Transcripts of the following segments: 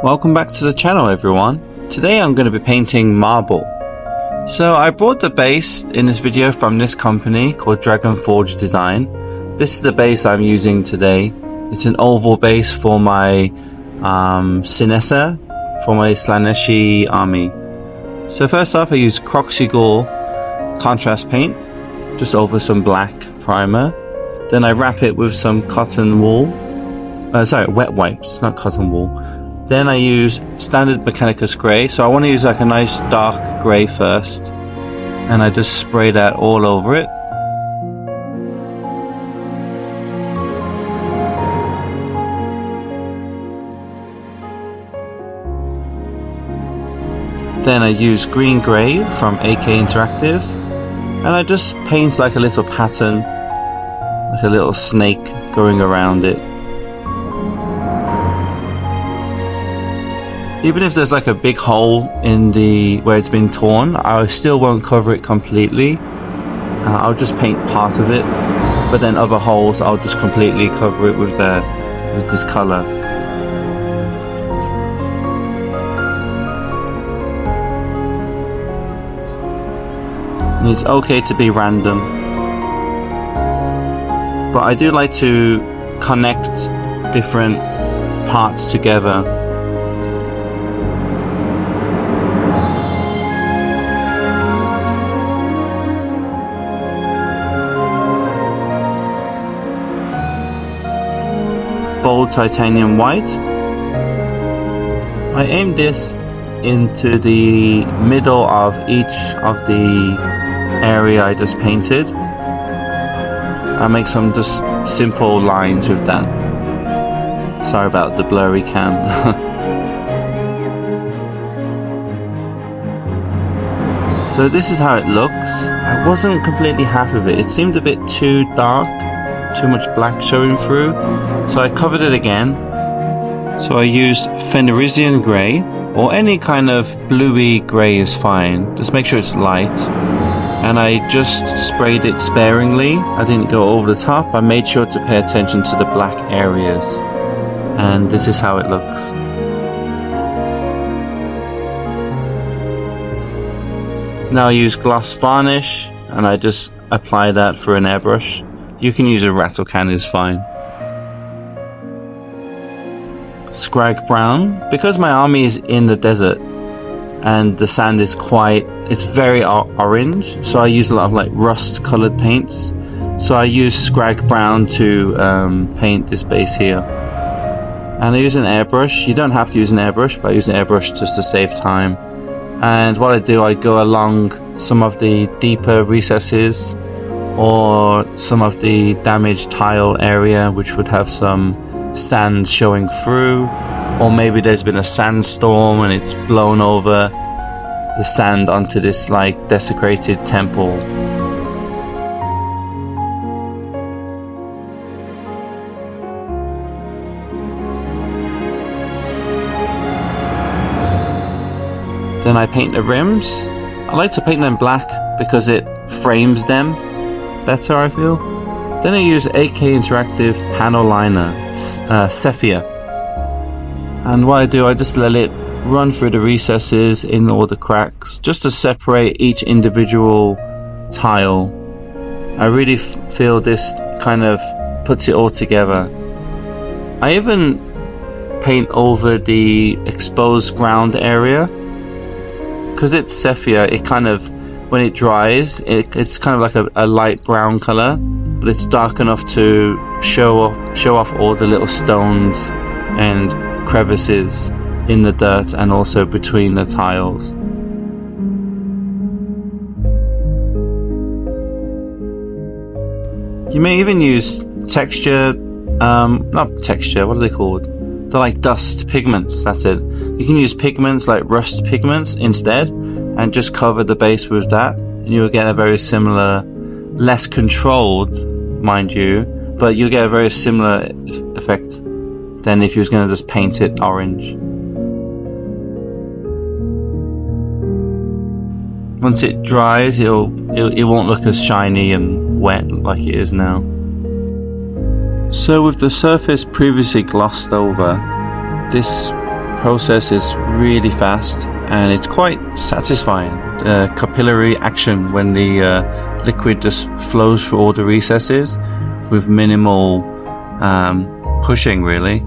Welcome back to the channel, everyone. Today I'm going to be painting marble. So I bought the base in this video from this company called Dragon Forge Design. This is the base I'm using today. It's an oval base for my Sinessa, for my Slaaneshi army. So first off, I use Croxigore contrast paint just over some black primer. Then I wrap it with some cotton wool. Wet wipes, not cotton wool. Then I use standard Mechanicus grey. So I want to use like a nice dark grey first, and I just spray that all over it. Then I use green grey from AK Interactive, and I just paint like a little pattern, like a little snake going around it. Even if there's like a big hole in the where it's been torn, I still won't cover it completely. I'll just paint part of it, but then other holes I'll just completely cover it with this color. And it's okay to be random, but I do like to connect different parts together. Bold titanium white. I aim this into the middle of each of the area I just painted. I make some just simple lines with that. Sorry about the blurry cam. So this is how it looks. I wasn't completely happy with it. It seemed a bit too dark, too much black showing through. So I covered it again. So I used Fenrisian grey, or any kind of bluey grey is fine. Just make sure it's light. And I just sprayed it sparingly. I didn't go over the top. I made sure to pay attention to the black areas. And this is how it looks. Now I use gloss varnish, and I just apply that through an airbrush. You can use a rattle can, is fine. Scrag brown. Because my army is in the desert and the sand is it's very orange, so I use a lot of like rust colored paints. So I use scrag brown to paint this base here. And I use an airbrush. You don't have to use an airbrush, but I use an airbrush just to save time. And what I do, I go along some of the deeper recesses or some of the damaged tile area, which would have some sand showing through, or maybe there's been a sandstorm and it's blown over the sand onto this like desecrated temple. Then I paint the rims. I like to paint them black because it frames them better, I feel. Then I use AK Interactive panel liner, Sepia. And what I do, I just let it run through the recesses in all the cracks, just to separate each individual tile. I really feel this kind of puts it all together. I even paint over the exposed ground area. Because it's sepia, it kind of, when it dries, it's kind of like a light brown color, but it's dark enough to show off all the little stones and crevices in the dirt and also between the tiles. You may even use texture, not texture, what are they called? They're like dust pigments, that's it. You can use pigments like rust pigments instead and just cover the base with that, and you'll get a very similar, less controlled, mind you, but you'll get a very similar effect than if you was going to just paint it orange. Once it dries, it won't look as shiny and wet like it is now. So with the surface previously glossed over, this process is really fast and it's quite satisfying. Capillary action when the liquid just flows through all the recesses with minimal pushing, really.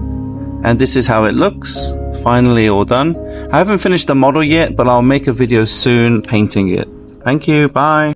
And this is how it looks, finally all done. I haven't finished the model yet, but I'll make a video soon painting it. Thank you, bye.